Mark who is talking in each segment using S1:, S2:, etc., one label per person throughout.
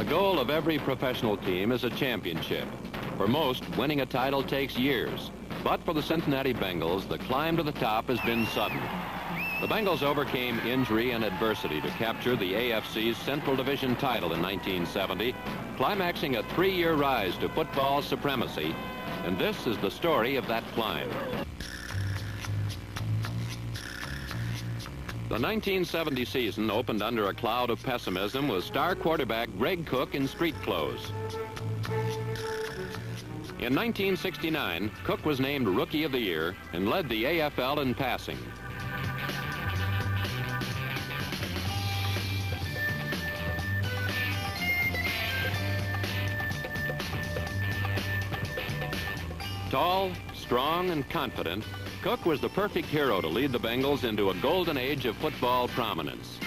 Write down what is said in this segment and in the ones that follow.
S1: goal of every professional team is a championship. For most, winning a title takes years. But for the Cincinnati Bengals, the climb to the top has been sudden. The Bengals overcame injury and adversity to capture the AFC's Central Division title in 1970, climaxing a 3-year rise to football supremacy. And this is the story of that climb. The 1970 season opened under a cloud of pessimism with star quarterback Greg Cook in street clothes. In 1969, Cook was named Rookie of the Year and led the AFL in passing. Tall, strong, and confident, Cook was the perfect hero to lead the Bengals into a golden age of football prominence.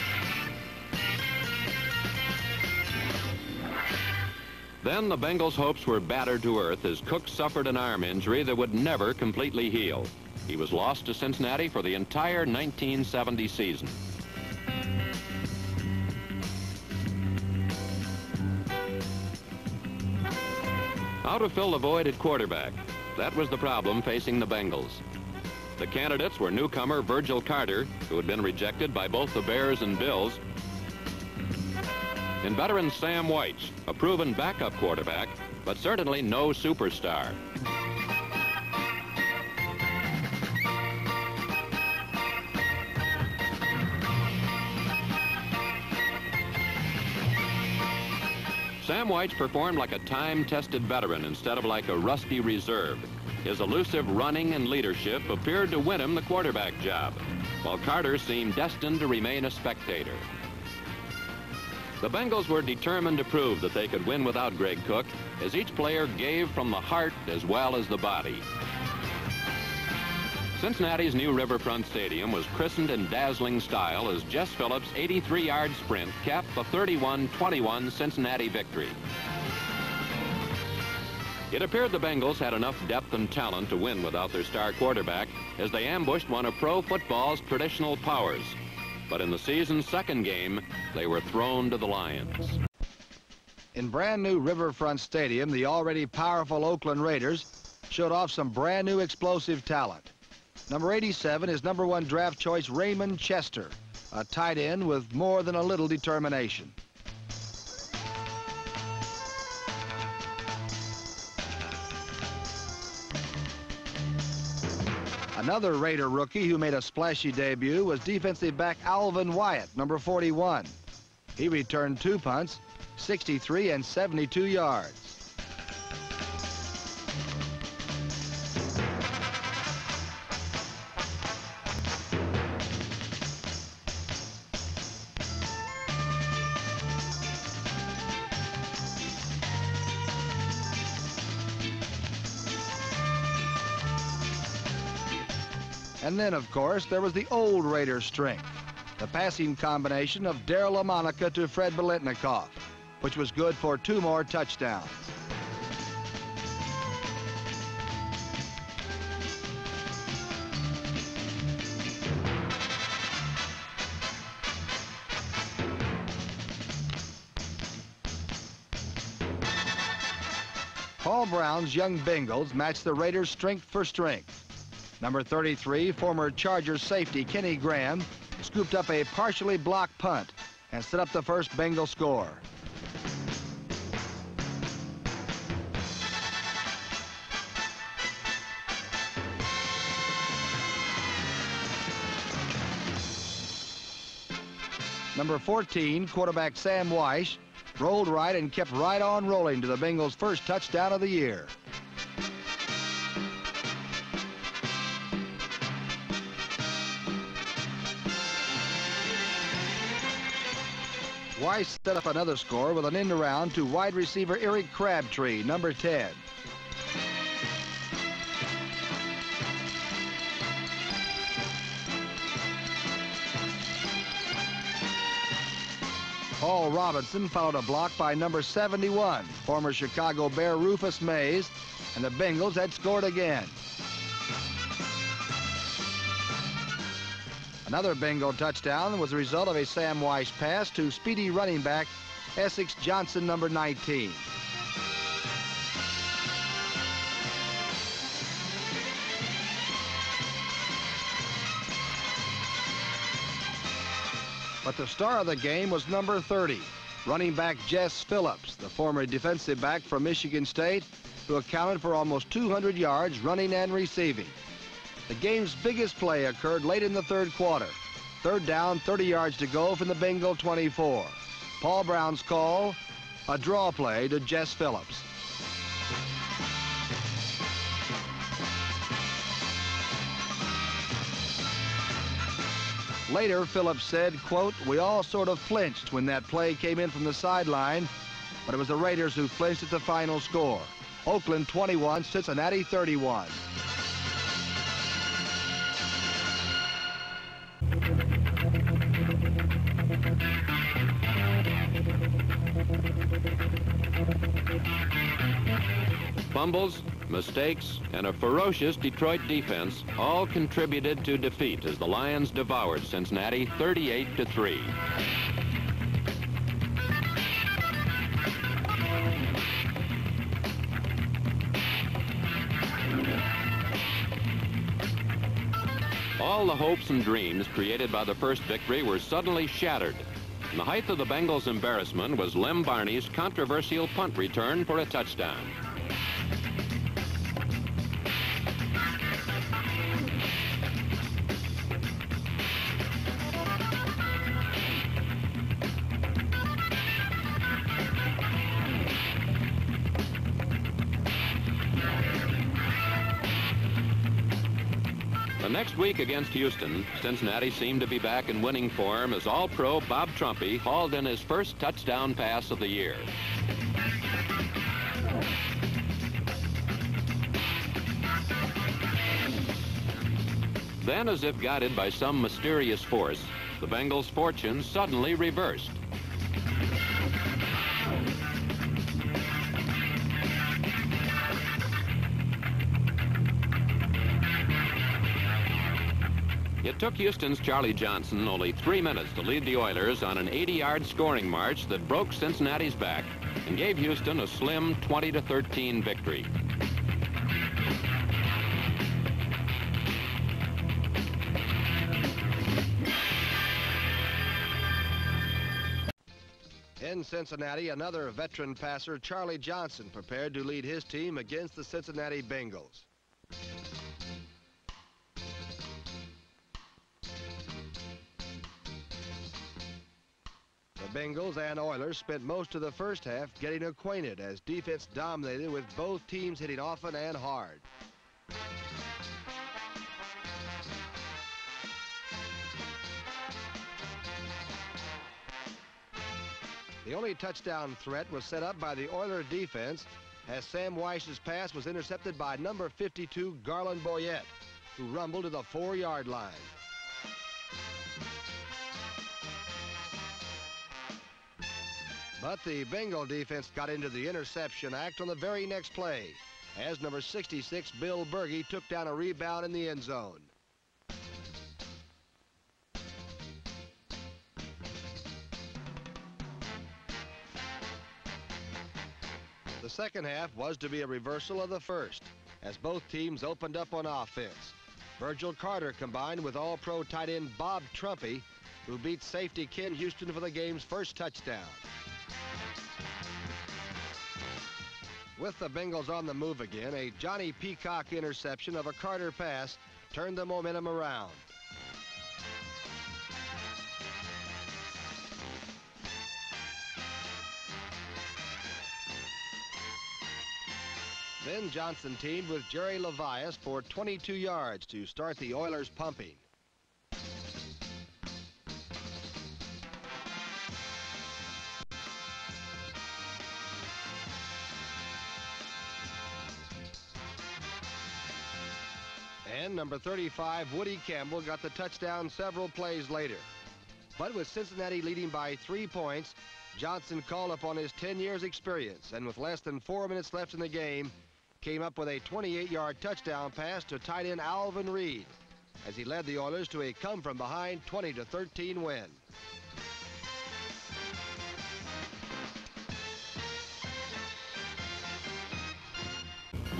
S1: Then the Bengals' hopes were battered to earth as Cook suffered an arm injury that would never completely heal. He was lost to Cincinnati for the entire 1970 season. How to fill the void at quarterback? That was the problem facing the Bengals. The candidates were newcomer Virgil Carter, who had been rejected by both the Bears and Bills, and veteran Sam Weich, a proven backup quarterback, but certainly no superstar. Sam Weich performed like a time-tested veteran instead of like a rusty reserve. His elusive running and leadership appeared to win him the quarterback job, while Carter seemed destined to remain a spectator. The Bengals were determined to prove that they could win without Greg Cook, as each player gave from the heart as well as the body. Cincinnati's new Riverfront Stadium was christened in dazzling style as Jess Phillips' 83-yard sprint capped the 31-21 Cincinnati victory. It appeared the Bengals had enough depth and talent to win without their star quarterback as they ambushed one of pro football's traditional powers. But in the season's second game, they were thrown to the lions.
S2: In brand new Riverfront Stadium, the already powerful Oakland Raiders showed off some brand new explosive talent. Number 87 is #1 draft choice Raymond Chester, a tight end with more than a little determination. Another Raider rookie who made a splashy debut was defensive back Alvin Wyatt, number 41. He returned 2 punts, 63 and 72 yards. And then, of course, there was the old Raider strength, the passing combination of Darryl LaMonica to Fred Biletnikoff, which was good for 2 more touchdowns. Paul Brown's young Bengals matched the Raiders' strength for strength. Number 33, former Chargers safety Kenny Graham, scooped up a partially blocked punt and set up the first Bengal score. Number 14, quarterback Sam Weich, rolled right and kept right on rolling to the Bengals' first touchdown of the year. Weiss set up another score with an end around to wide receiver Eric Crabtree, number 10. Paul Robinson followed a block by number 71, former Chicago Bear Rufus Mays, and the Bengals had scored again. Another Bengal touchdown was the result of a Sam Weiss pass to speedy running back Essex Johnson, number 19. But the star of the game was number 30, running back Jess Phillips, the former defensive back from Michigan State, who accounted for almost 200 yards running and receiving. The game's biggest play occurred late in the third quarter. Third down, 30 yards to go from the Bengal 24. Paul Brown's call, a draw play to Jess Phillips. Later, Phillips said, quote, "We all sort of flinched when that play came in from the sideline, but it was the Raiders who flinched at the final score. Oakland 21, Cincinnati 31.
S1: Fumbles, mistakes, and a ferocious Detroit defense all contributed to defeat as the Lions devoured Cincinnati 38-3. All the hopes and dreams created by the first victory were suddenly shattered. And the height of the Bengals' embarrassment was Lem Barney's controversial punt return for a touchdown. The next week against Houston, Cincinnati seemed to be back in winning form as All-Pro Bob Trumpy hauled in his first touchdown pass of the year. Then, as if guided by some mysterious force, the Bengals' fortunes suddenly reversed. It took Houston's Charlie Johnson only 3 minutes to lead the Oilers on an 80-yard scoring march that broke Cincinnati's back and gave Houston a slim 20-13 victory.
S2: In Cincinnati, another veteran passer, Charlie Johnson, prepared to lead his team against the Cincinnati Bengals. The Bengals and Oilers spent most of the first half getting acquainted as defense dominated, with both teams hitting often and hard. The only touchdown threat was set up by the Oiler defense as Sam Wyche's pass was intercepted by number 52 Garland Boyette, who rumbled to the 4-yard line. But the Bengal defense got into the interception act on the very next play as number 66 Bill Berge took down a rebound in the end zone. The second half was to be a reversal of the first as both teams opened up on offense. Virgil Carter combined with All-Pro tight end Bob Trumpy, who beat safety Ken Houston for the game's first touchdown. With the Bengals on the move again, a Johnny Peacock interception of a Carter pass turned the momentum around. Then Johnson teamed with Jerry Levias for 22 yards to start the Oilers pumping. And number 35, Woody Campbell, got the touchdown several plays later. But with Cincinnati leading by 3 points, Johnson called upon his 10 years experience, and with less than 4 minutes left in the game, came up with a 28-yard touchdown pass to tight end Alvin Reed as he led the Oilers to a come-from-behind 20-13 win.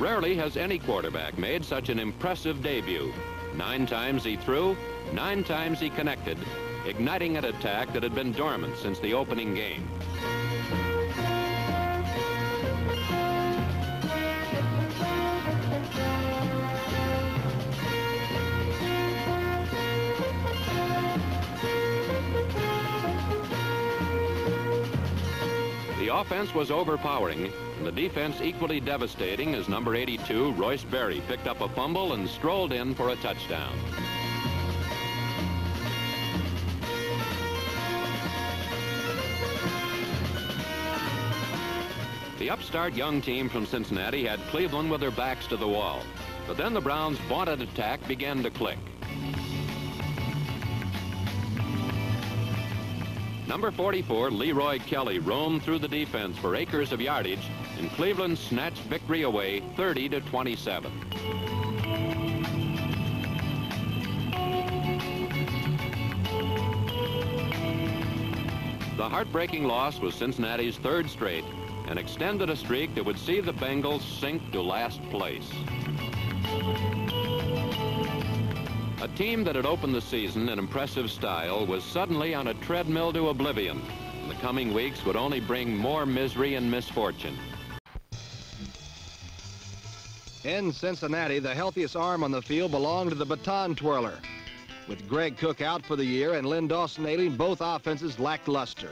S1: rarely has any quarterback made such an impressive debut. 9 times he threw, 9 times he connected, igniting an attack that had been dormant since the opening game. The offense was overpowering, and the defense equally devastating as number 82, Royce Berry, picked up a fumble and strolled in for a touchdown. The upstart young team from Cincinnati had Cleveland with their backs to the wall, but then the Browns' vaunted attack began to click. Number 44, Leroy Kelly, roamed through the defense for acres of yardage, and Cleveland snatched victory away 30-27. The heartbreaking loss was Cincinnati's 3rd straight and extended a streak that would see the Bengals sink to last place. A team that had opened the season in impressive style was suddenly on a treadmill to oblivion. The coming weeks would only bring more misery and misfortune.
S2: In Cincinnati, the healthiest arm on the field belonged to the baton twirler. With Greg Cook out for the year and Lynn Dawson ailing, both offenses lackluster.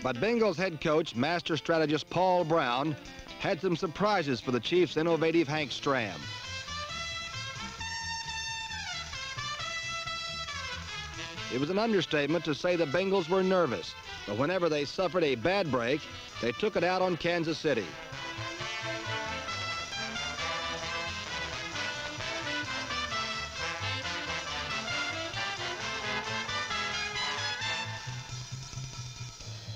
S2: But Bengals head coach, master strategist Paul Brown, had some surprises for the Chiefs' innovative Hank Stram. It was an understatement to say the Bengals were nervous, but whenever they suffered a bad break, they took it out on Kansas City.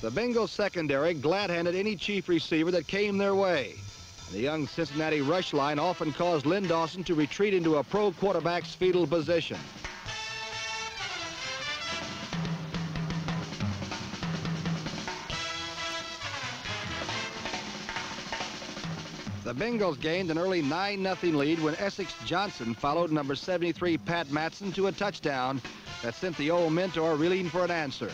S2: The Bengals secondary glad-handed any Chief receiver that came their way. The young Cincinnati rush line often caused Lynn Dawson to retreat into a pro quarterback's fetal position. The Bengals gained an early 9-0 lead when Essex Johnson followed number 73 Pat Matson to a touchdown that sent the old mentor reeling for an answer.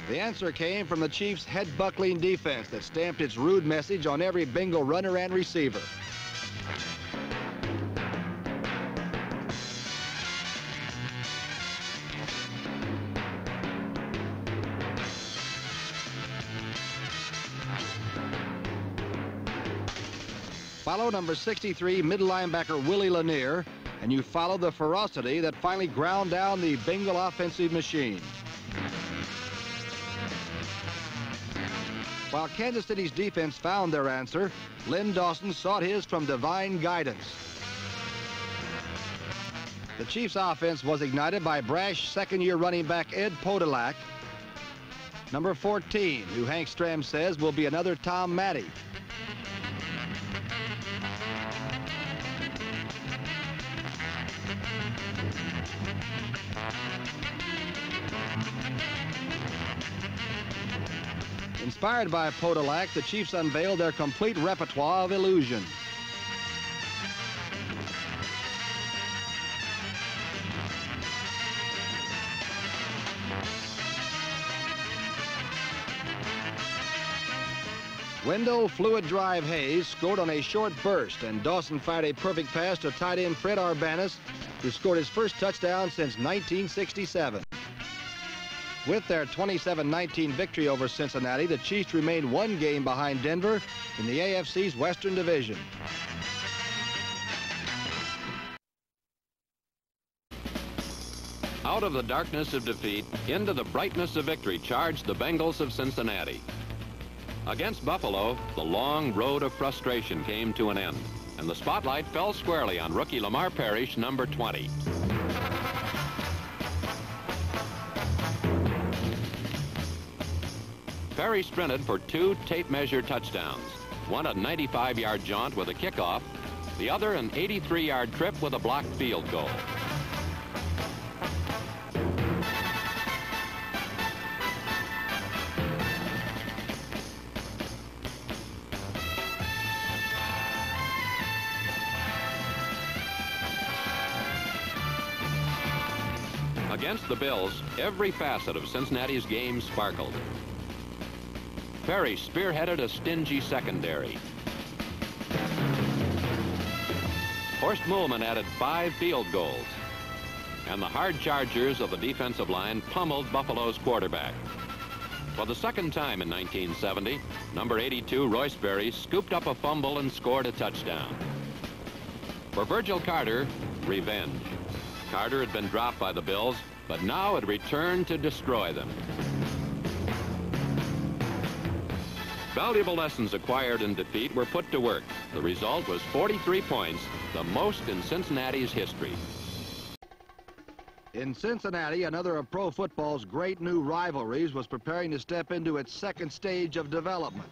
S2: The answer came from the Chiefs' head-buckling defense that stamped its rude message on every Bengal runner and receiver. Follow number 63 middle linebacker Willie Lanier, and you follow the ferocity that finally ground down the Bengal offensive machine. While Kansas City's defense found their answer, Lynn Dawson sought his from divine guidance. The Chiefs' offense was ignited by brash second-year running back Ed Podolak, number 14, who Hank Stram says will be another Tom Matty. Inspired by Podolak, the Chiefs unveiled their complete repertoire of illusion. Wendell Fluid Drive Hayes scored on a short burst, and Dawson fired a perfect pass to tight end Fred Arbanis, who scored his first touchdown since 1967. With their 27-19 victory over Cincinnati, the Chiefs remained one game behind Denver in the AFC's Western Division.
S1: Out of the darkness of defeat, into the brightness of victory charged the Bengals of Cincinnati. Against Buffalo, the long road of frustration came to an end, and the spotlight fell squarely on rookie Lamar Parrish, number 20. Perry sprinted for 2 tape measure touchdowns, one a 95-yard jaunt with a kickoff, the other an 83-yard trip with a blocked field goal. Against the Bills, every facet of Cincinnati's game sparkled. Perry spearheaded a stingy secondary. Horst Muhlman added 5 field goals. And the hard chargers of the defensive line pummeled Buffalo's quarterback. For the second time in 1970, number 82, Royceberry, scooped up a fumble and scored a touchdown. For Virgil Carter, revenge. Carter had been dropped by the Bills, but now had returned to destroy them. Valuable lessons acquired in defeat were put to work. The result was 43 points, the most in Cincinnati's history.
S2: In Cincinnati, another of pro football's great new rivalries was preparing to step into its second stage of development.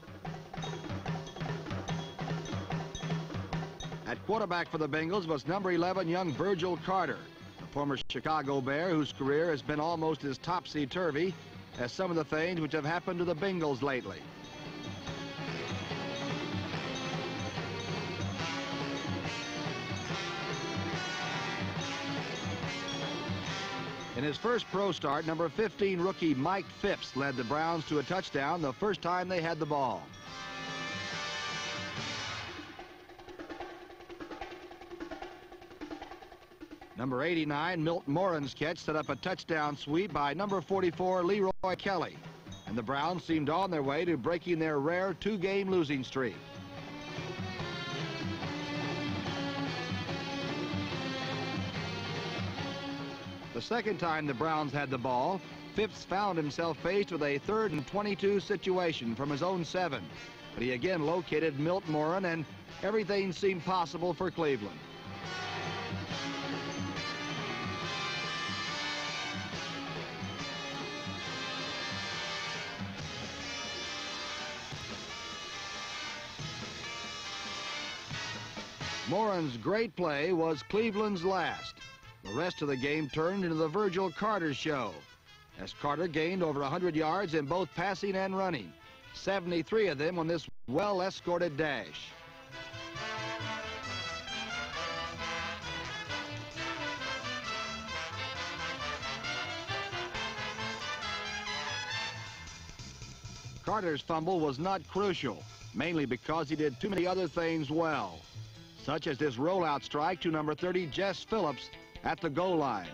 S2: At quarterback for the Bengals was number 11, young Virgil Carter, a former Chicago Bear whose career has been almost as topsy-turvy as some of the things which have happened to the Bengals lately. In his first pro start, number 15 rookie Mike Phipps led the Browns to a touchdown the first time they had the ball. Number 89, Milt Moran's catch set up a touchdown sweep by number 44, Leroy Kelly. And the Browns seemed on their way to breaking their rare 2-game losing streak. The second time the Browns had the ball, Phipps found himself faced with a 3rd and 22 situation from his own 7. But he again located Milt Moran, and everything seemed possible for Cleveland. Moran's great play was Cleveland's last. The rest of the game turned into the Virgil Carter show, as Carter gained over 100 yards in both passing and running, 73 of them on this well-escorted dash. Carter's fumble was not crucial, mainly because he did too many other things well, such as this rollout strike to number 30, Jess Phillips, at the goal line.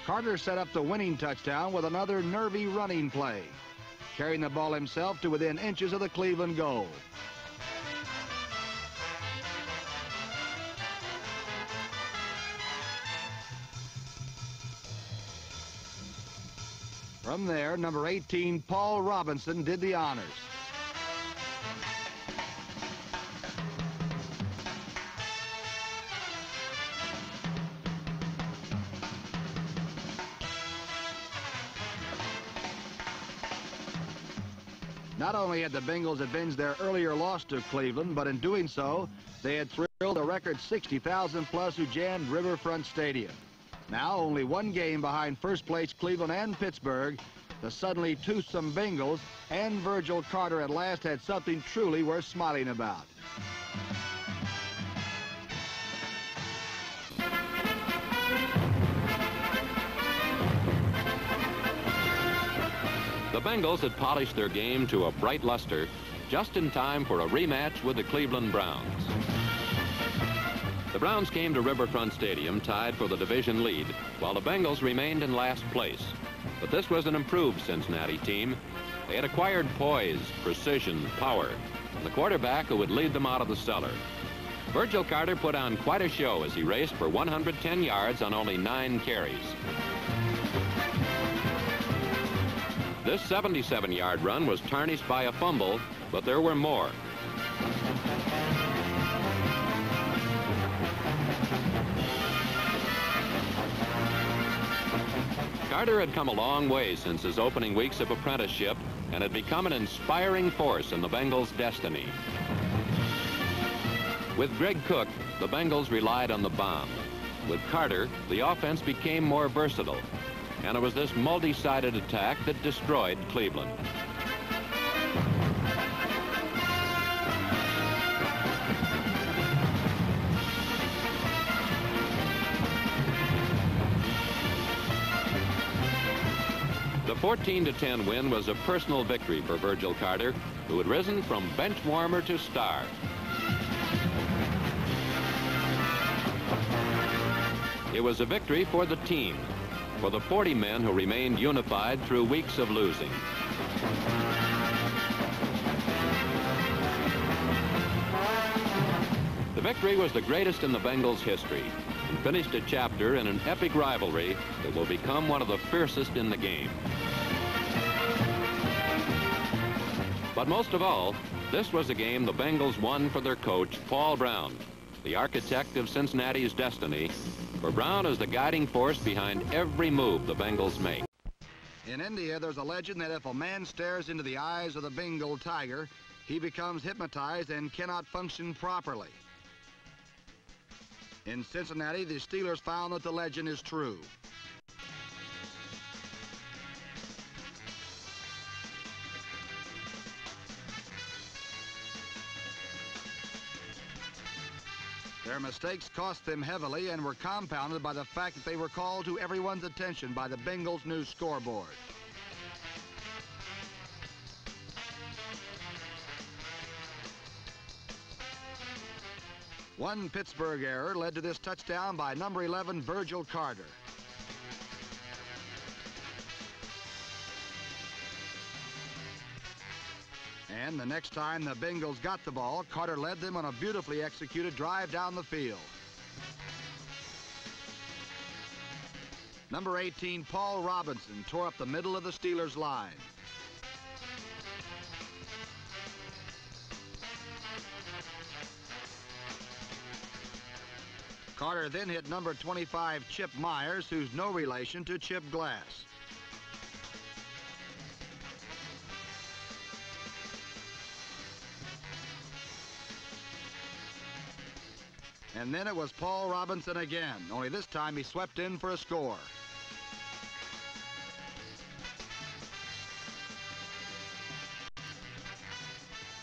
S2: Carter set up the winning touchdown with another nervy running play, carrying the ball himself to within inches of the Cleveland goal. From there, number 18, Paul Robinson, did the honors. Not only had the Bengals avenged their earlier loss to Cleveland, but in doing so, they had thrilled a record 60,000 plus who jammed Riverfront Stadium. Now only one game behind first place Cleveland and Pittsburgh, the suddenly toothsome Bengals and Virgil Carter at last had something truly worth smiling about.
S1: The Bengals had polished their game to a bright luster just in time for a rematch with the Cleveland Browns. The Browns came to Riverfront Stadium tied for the division lead, while the Bengals remained in last place. But this was an improved Cincinnati team. They had acquired poise, precision, power, and the quarterback who would lead them out of the cellar. Virgil Carter put on quite a show as he raced for 110 yards on only 9 carries. This 77-yard run was tarnished by a fumble, but there were more. Carter had come a long way since his opening weeks of apprenticeship and had become an inspiring force in the Bengals' destiny. With Greg Cook, the Bengals relied on the bomb. With Carter, the offense became more versatile, and it was this multi-sided attack that destroyed Cleveland. The 14-10 win was a personal victory for Virgil Carter, who had risen from bench warmer to star. It was a victory for the team, for the 40 men who remained unified through weeks of losing. The victory was the greatest in the Bengals' history and finished a chapter in an epic rivalry that will become one of the fiercest in the game. But most of all, this was a game the Bengals won for their coach, Paul Brown, the architect of Cincinnati's destiny, for Brown is the guiding force behind every move the Bengals make.
S2: In India, there's a legend that if a man stares into the eyes of the Bengal tiger, he becomes hypnotized and cannot function properly. In Cincinnati, the Steelers found that the legend is true. Their mistakes cost them heavily and were compounded by the fact that they were called to everyone's attention by the Bengals' new scoreboard. One Pittsburgh error led to this touchdown by number 11, Virgil Carter. And the next time the Bengals got the ball, Carter led them on a beautifully executed drive down the field. Number 18, Paul Robinson, tore up the middle of the Steelers' line. Carter then hit number 25, Chip Myers, who's no relation to Chip Glass. And then it was Paul Robinson again, only this time he swept in for a score.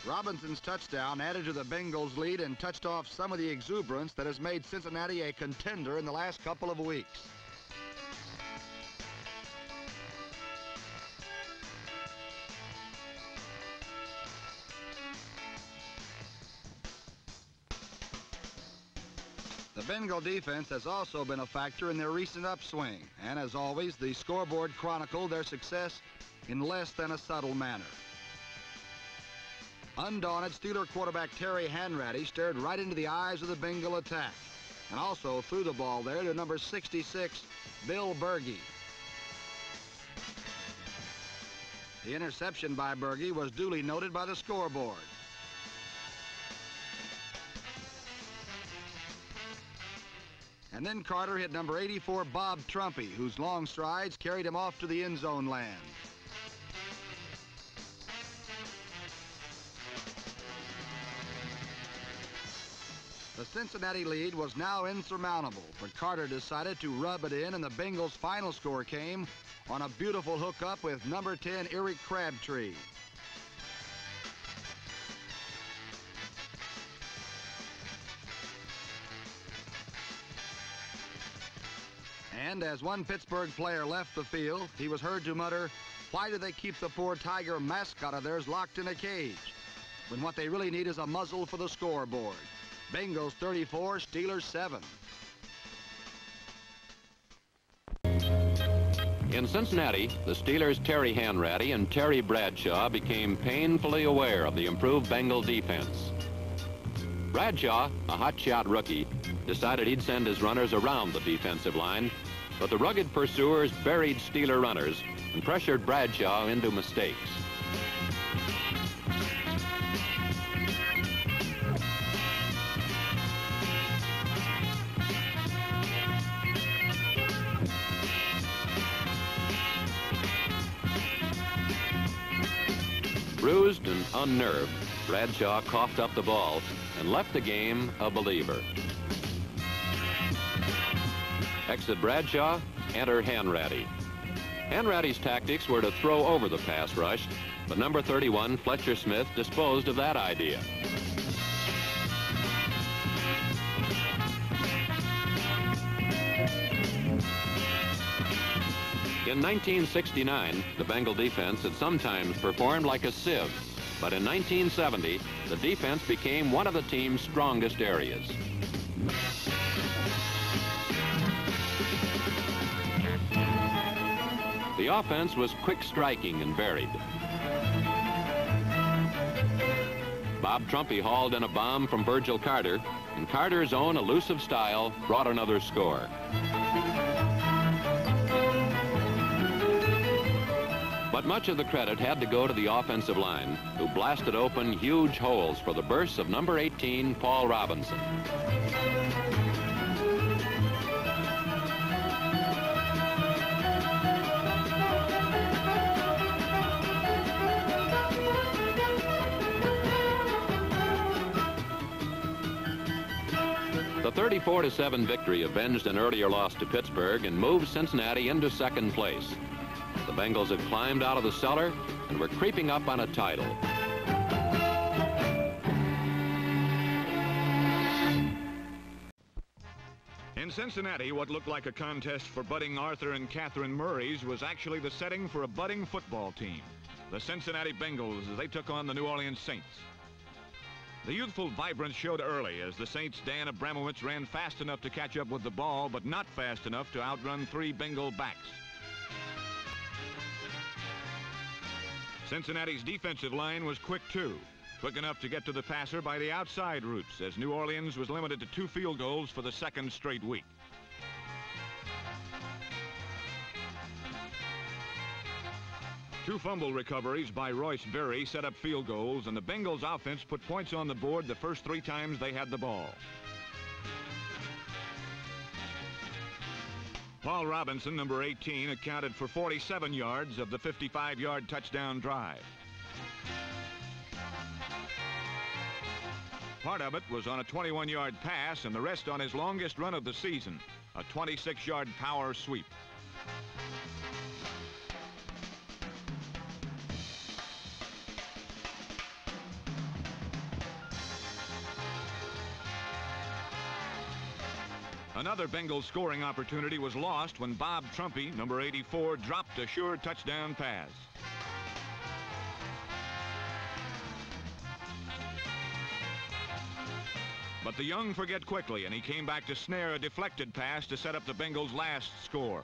S2: Robinson's touchdown added to the Bengals' lead and touched off some of the exuberance that has made Cincinnati a contender in the last couple of weeks. The Bengal defense has also been a factor in their recent upswing, and as always, the scoreboard chronicled their success in less than a subtle manner. Undaunted, Steeler quarterback Terry Hanratty stared right into the eyes of the Bengal attack and also threw the ball there to number 66, Bill Berge. The interception by Berge was duly noted by the scoreboard. And then Carter hit number 84, Bob Trumpy, whose long strides carried him off to the end zone land. The Cincinnati lead was now insurmountable, but Carter decided to rub it in, and the Bengals' final score came on a beautiful hookup with number 10, Eric Crabtree. And as one Pittsburgh player left the field, he was heard to mutter, "Why do they keep the poor Tiger mascot of theirs locked in a cage, when what they really need is a muzzle for the scoreboard?" Bengals 34, Steelers 7.
S1: In Cincinnati, the Steelers' Terry Hanratty and Terry Bradshaw became painfully aware of the improved Bengal defense. Bradshaw, a hotshot rookie, decided he'd send his runners around the defensive line, but the rugged pursuers buried Steeler runners and pressured Bradshaw into mistakes. Bruised and unnerved, Bradshaw coughed up the ball and left the game a believer. Exit Bradshaw, enter Hanratty. Hanratty's tactics were to throw over the pass rush, but number 31, Fletcher Smith, disposed of that idea. In 1969, the Bengal defense had sometimes performed like a sieve, but in 1970, the defense became one of the team's strongest areas. The offense was quick striking and varied. Bob Trumpy hauled in a bomb from Virgil Carter, and Carter's own elusive style brought another score. But much of the credit had to go to the offensive line, who blasted open huge holes for the bursts of number 18, Paul Robinson. The 34-7 victory avenged an earlier loss to Pittsburgh and moved Cincinnati into second place. The Bengals had climbed out of the cellar and were creeping up on a title.
S3: In Cincinnati, what looked like a contest for budding Arthur and Catherine Murrays was actually the setting for a budding football team, the Cincinnati Bengals, as they took on the New Orleans Saints. The youthful vibrance showed early as the Saints' Dan Abramowitz ran fast enough to catch up with the ball, but not fast enough to outrun 3 Bengal backs. Cincinnati's defensive line was quick, too. Quick enough to get to the passer by the outside routes, as New Orleans was limited to 2 field goals for the second straight week. Two fumble recoveries by Royce Berry set up field goals, and the Bengals offense put points on the board the first 3 times they had the ball. Paul Robinson, number 18, accounted for 47 yards of the 55-yard touchdown drive. Part of it was on a 21-yard pass, and the rest on his longest run of the season, a 26-yard power sweep. Another Bengals scoring opportunity was lost when Bob Trumpy, number 84, dropped a sure touchdown pass. But the young forget quickly, and he came back to snare a deflected pass to set up the Bengals' last score.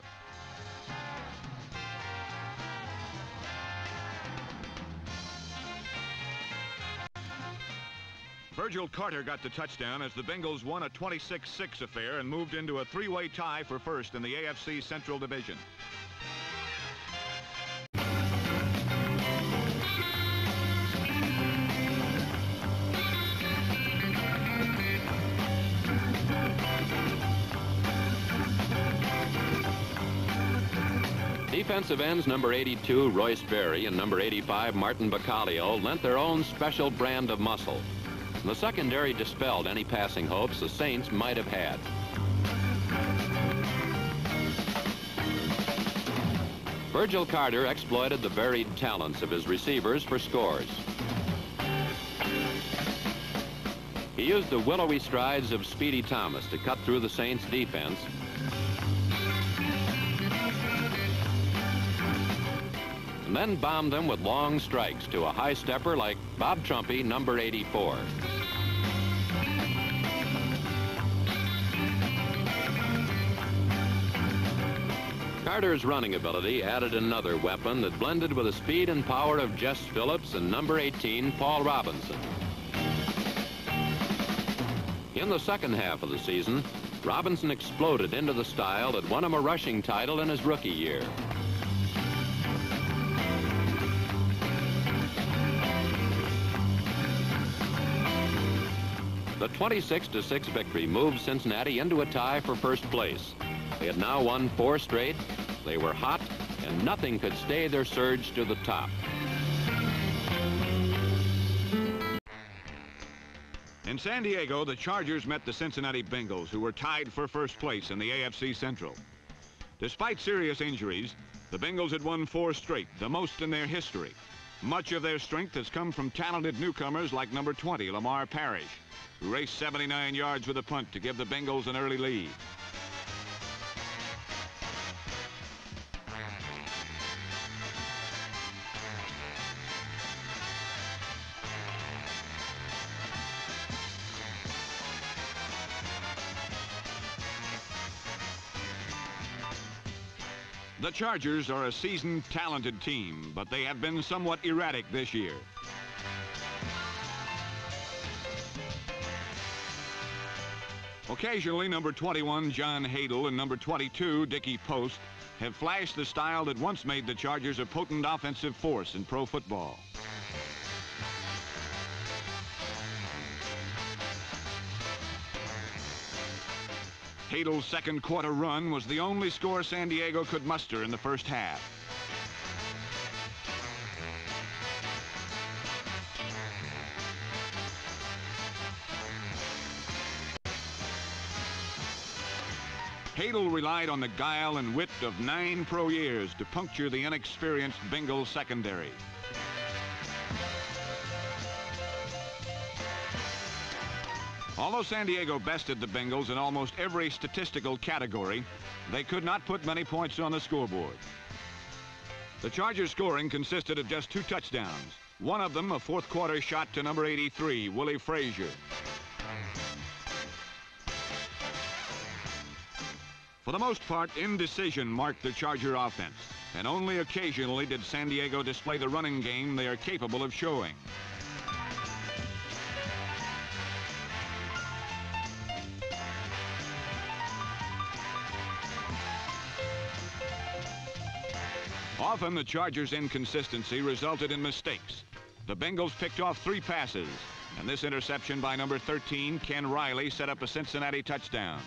S3: Virgil Carter got the touchdown as the Bengals won a 26-6 affair and moved into a 3-way tie for first in the AFC Central Division.
S1: Defensive ends number 82, Royce Berry, and number 85, Martin Bacalio, lent their own special brand of muscle. The secondary dispelled any passing hopes the Saints might have had. Virgil Carter exploited the varied talents of his receivers for scores. He used the willowy strides of Speedy Thomas to cut through the Saints' defense. And then bombed them with long strikes to a high stepper like Bob Trumpy, number 84. Carter's running ability added another weapon that blended with the speed and power of Jess Phillips and number 18, Paul Robinson. In the second half of the season, Robinson exploded into the style that won him a rushing title in his rookie year. The 26-6 victory moved Cincinnati into a tie for first place. They had now won 4 straight. They were hot, and nothing could stay their surge to the top.
S3: In San Diego, the Chargers met the Cincinnati Bengals, who were tied for first place in the AFC Central. Despite serious injuries, the Bengals had won 4 straight, the most in their history. Much of their strength has come from talented newcomers like number 20, Lamar Parrish, who raced 79 yards with a punt to give the Bengals an early lead. The Chargers are a seasoned, talented team, but they have been somewhat erratic this year. Occasionally, number 21, John Hadle, and number 22, Dickie Post, have flashed the style that once made the Chargers a potent offensive force in pro football. Hadle's second quarter run was the only score San Diego could muster in the first half. Hadle relied on the guile and wit of 9 pro years to puncture the inexperienced Bengals secondary. Although San Diego bested the Bengals in almost every statistical category, they could not put many points on the scoreboard. The Chargers' scoring consisted of just 2 touchdowns, one of them a fourth quarter shot to number 83, Willie Frazier. For the most part, indecision marked the Charger offense, and only occasionally did San Diego display the running game they are capable of showing. Often, the Chargers' inconsistency resulted in mistakes. The Bengals picked off 3 passes, and this interception by number 13, Ken Riley, set up a Cincinnati touchdown.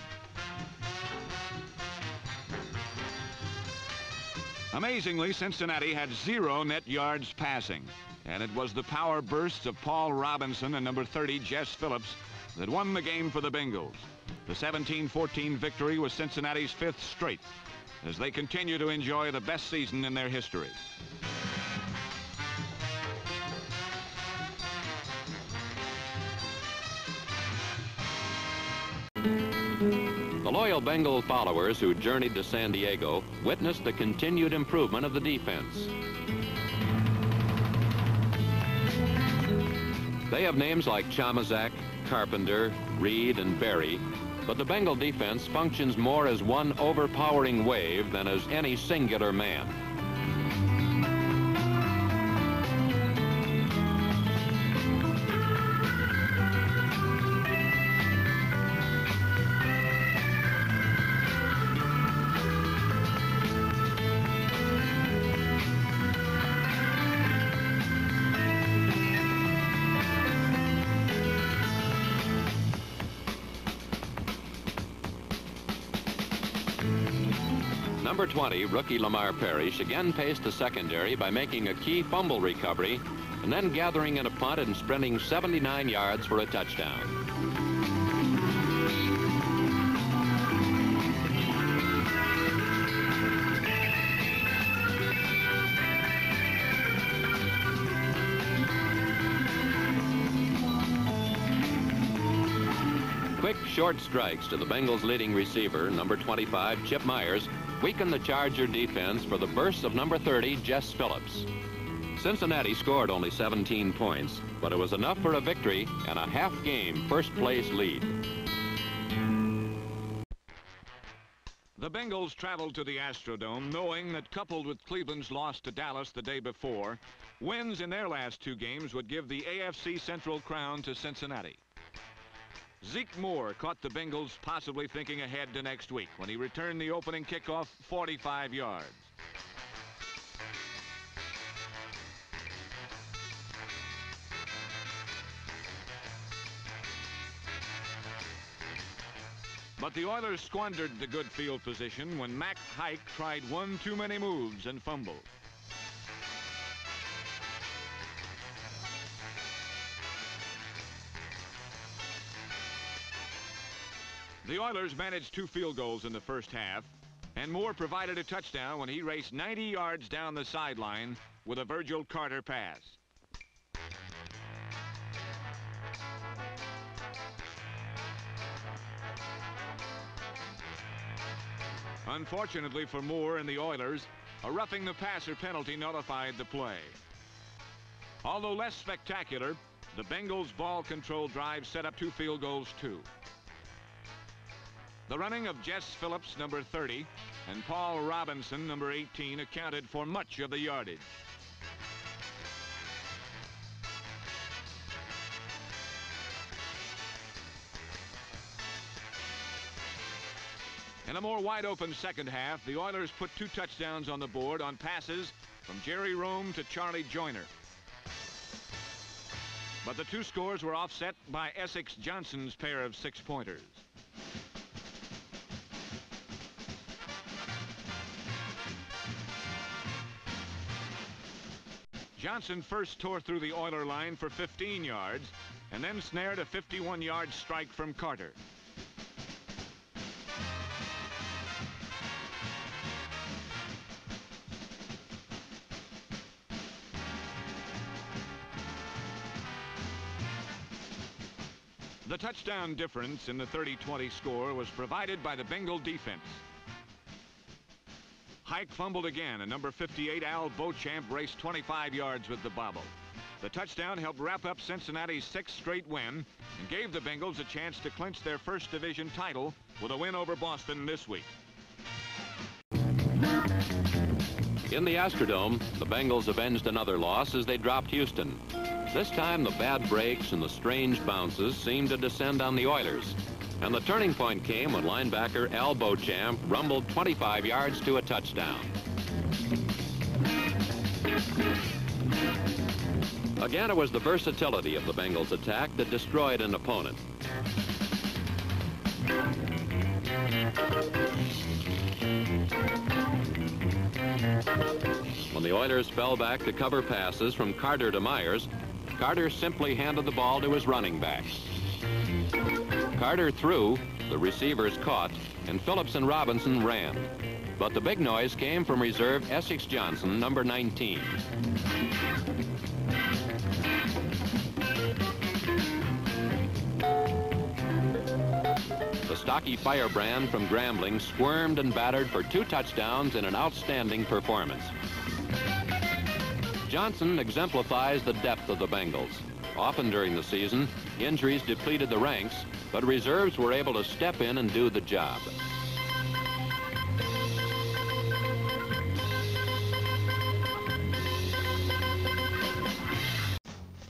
S3: Amazingly, Cincinnati had 0 net yards passing, and it was the power bursts of Paul Robinson and number 30, Jess Phillips, that won the game for the Bengals. The 17-14 victory was Cincinnati's 5th straight, as they continue to enjoy the best season in their history.
S1: The loyal Bengal followers who journeyed to San Diego witnessed the continued improvement of the defense. They have names like Chamazak, Carpenter, Reed, and Berry, but the Bengal defense functions more as one overpowering wave than as any singular man. Number 20, rookie Lamar Parrish, again paced the secondary by making a key fumble recovery and then gathering in a punt and sprinting 79 yards for a touchdown. Quick, short strikes to the Bengals' leading receiver, number 25, Chip Myers, weakened the Charger defense for the bursts of number 30, Jess Phillips. Cincinnati scored only 17 points, but it was enough for a victory and a half-game first-place lead.
S3: The Bengals traveled to the Astrodome knowing that, coupled with Cleveland's loss to Dallas the day before, wins in their last 2 games would give the AFC Central crown to Cincinnati. Zeke Moore caught the Bengals possibly thinking ahead to next week when he returned the opening kickoff 45 yards. But the Oilers squandered the good field position when Mac Hike tried one too many moves and fumbled. The Oilers managed 2 field goals in the first half, and Moore provided a touchdown when he raced 90 yards down the sideline with a Virgil Carter pass. Unfortunately for Moore and the Oilers, a roughing the passer penalty nullified the play. Although less spectacular, the Bengals' ball control drive set up 2 field goals too. The running of Jess Phillips, number 30, and Paul Robinson, number 18, accounted for much of the yardage. In a more wide-open second half, the Oilers put 2 touchdowns on the board on passes from Jerry Rome to Charlie Joyner. But the 2 scores were offset by Essex Johnson's pair of 6-pointers. Johnson first tore through the Oiler line for 15 yards and then snared a 51-yard strike from Carter. The touchdown difference in the 30-20 score was provided by the Bengal defense. Hike fumbled again, and number 58, Al Beauchamp, raced 25 yards with the bobble. The touchdown helped wrap up Cincinnati's 6th straight win and gave the Bengals a chance to clinch their first division title with a win over Boston this week.
S1: In the Astrodome, the Bengals avenged another loss as they dropped Houston. This time, the bad breaks and the strange bounces seemed to descend on the Oilers. And the turning point came when linebacker Al Beauchamp rumbled 25 yards to a touchdown. Again, it was the versatility of the Bengals attack that destroyed an opponent. When the Oilers fell back to cover passes from Carter to Myers, Carter simply handed the ball to his running backs. Carter threw, the receivers caught, and Phillips and Robinson ran. But the big noise came from reserve Essex Johnson, number 19. The stocky firebrand from Grambling squirmed and battered for 2 touchdowns in an outstanding performance. Johnson exemplifies the depth of the Bengals. Often during the season, injuries depleted the ranks, but reserves were able to step in and do the job.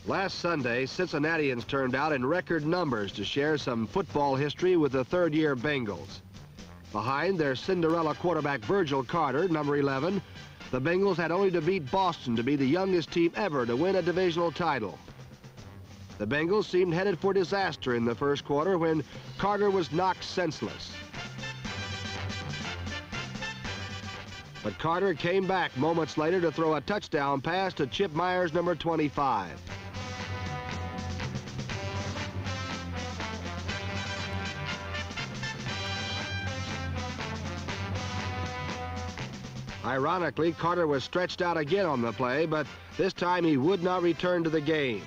S2: Last Sunday, Cincinnatians turned out in record numbers to share some football history with the third-year Bengals. Behind their Cinderella quarterback Virgil Carter, number 11, the Bengals had only to beat Boston to be the youngest team ever to win a divisional title. The Bengals seemed headed for disaster in the first quarter when Carter was knocked senseless. But Carter came back moments later to throw a touchdown pass to Chip Myers, number 25. Ironically, Carter was stretched out again on the play, but this time he would not return to the game.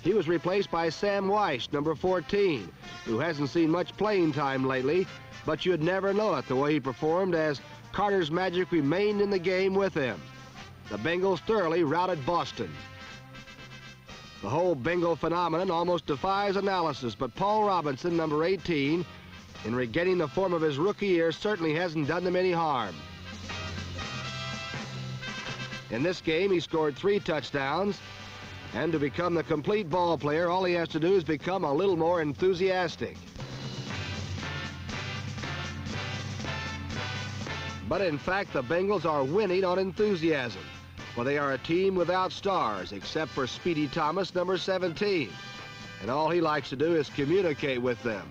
S2: He was replaced by Sam Weiss, number 14, who hasn't seen much playing time lately, but you'd never know it the way he performed as Carter's magic remained in the game with him. The Bengals thoroughly routed Boston. The whole Bengal phenomenon almost defies analysis, but Paul Robinson, number 18, in regaining the form of his rookie year, certainly hasn't done them any harm. In this game, he scored 3 touchdowns, and to become the complete ball player, all he has to do is become a little more enthusiastic. But in fact, the Bengals are winning on enthusiasm. Well, they are a team without stars, except for Speedy Thomas, number 17. And all he likes to do is communicate with them.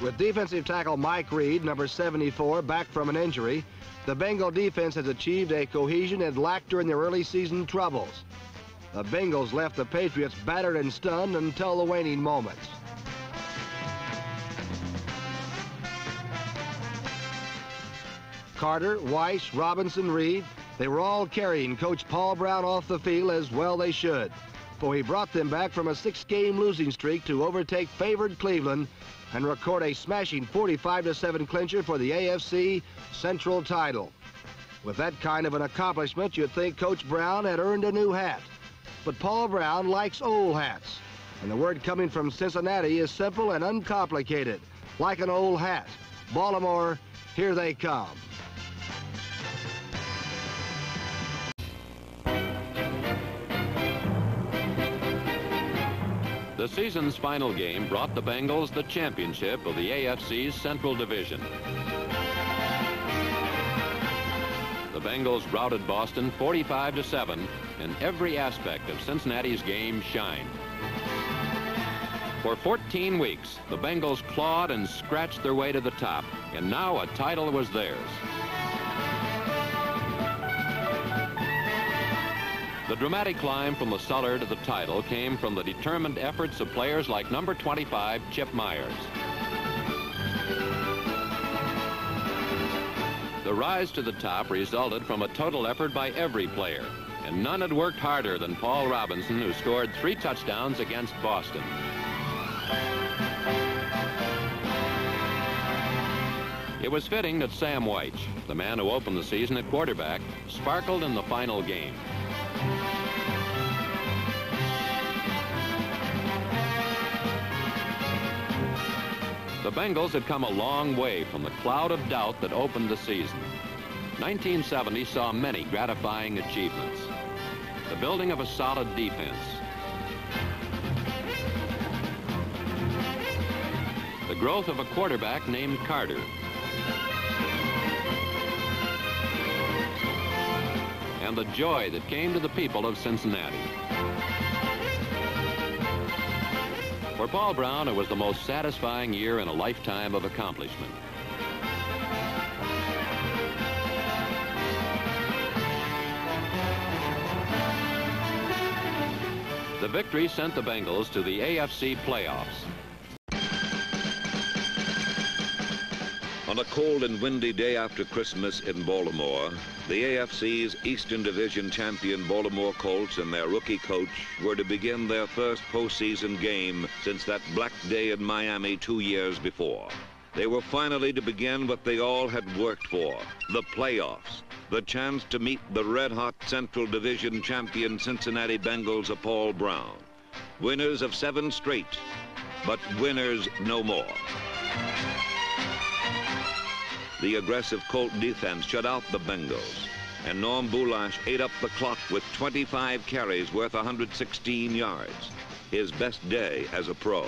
S2: With defensive tackle Mike Reed, number 74, back from an injury, the Bengal defense has achieved a cohesion it lacked during their early season troubles. The Bengals left the Patriots battered and stunned until the waning moments. Carter, Weiss, Robinson, Reed, they were all carrying Coach Paul Brown off the field as well they should, for he brought them back from a 6-game losing streak to overtake favored Cleveland and record a smashing 45-7 clincher for the AFC Central title. With that kind of an accomplishment, you'd think Coach Brown had earned a new hat. But Paul Brown likes old hats, and the word coming from Cincinnati is simple and uncomplicated, like an old hat. Baltimore, here they come.
S1: The season's final game brought the Bengals the championship of the AFC's Central Division. The Bengals routed Boston 45-7, and every aspect of Cincinnati's game shined. For 14 weeks, the Bengals clawed and scratched their way to the top, and now a title was theirs. The dramatic climb from the cellar to the title came from the determined efforts of players like number 25, Chip Myers. The rise to the top resulted from a total effort by every player, and none had worked harder than Paul Robinson, who scored 3 touchdowns against Boston. It was fitting that Sam White, the man who opened the season at quarterback, sparkled in the final game. The Bengals had come a long way from the cloud of doubt that opened the season. 1970 saw many gratifying achievements. The building of a solid defense, the growth of a quarterback named Carter, and the joy that came to the people of Cincinnati. For Paul Brown, it was the most satisfying year in a lifetime of accomplishment. The victory sent the Bengals to the AFC playoffs.
S4: On a cold and windy day after Christmas in Baltimore, the AFC's Eastern Division champion Baltimore Colts and their rookie coach were to begin their first postseason game since that black day in Miami 2 years before. They were finally to begin what they all had worked for, the playoffs, the chance to meet the red-hot Central Division champion Cincinnati Bengals of Paul Brown. Winners of 7 straight, but winners no more. The aggressive Colt defense shut out the Bengals, and Norm Boulash ate up the clock with 25 carries worth 116 yards, his best day as a pro.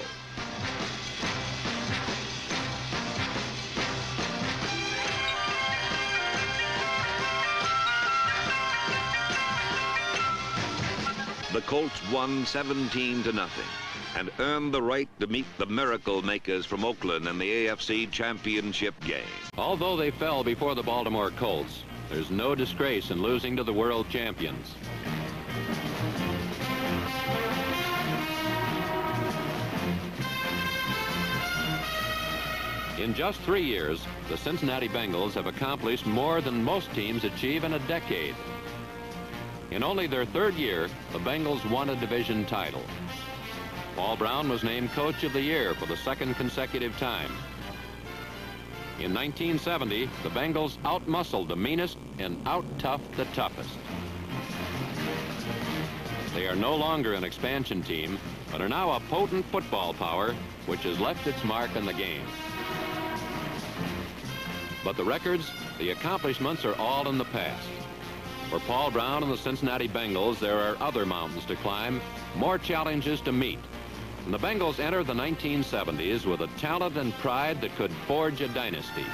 S4: The Colts won 17-0 and earned the right to meet the miracle makers from Oakland in the AFC Championship game.
S1: Although they fell before the Baltimore Colts, there's no disgrace in losing to the world champions. In just 3 years, the Cincinnati Bengals have accomplished more than most teams achieve in a decade. In only their 3rd year, the Bengals won a division title. Paul Brown was named Coach of the Year for the 2nd consecutive time. In 1970, the Bengals outmuscled the meanest and out-toughed the toughest. They are no longer an expansion team, but are now a potent football power which has left its mark in the game. But the records, the accomplishments are all in the past. For Paul Brown and the Cincinnati Bengals, there are other mountains to climb, more challenges to meet. And the Bengals enter the 1970s with a talent and pride that could forge a dynasty.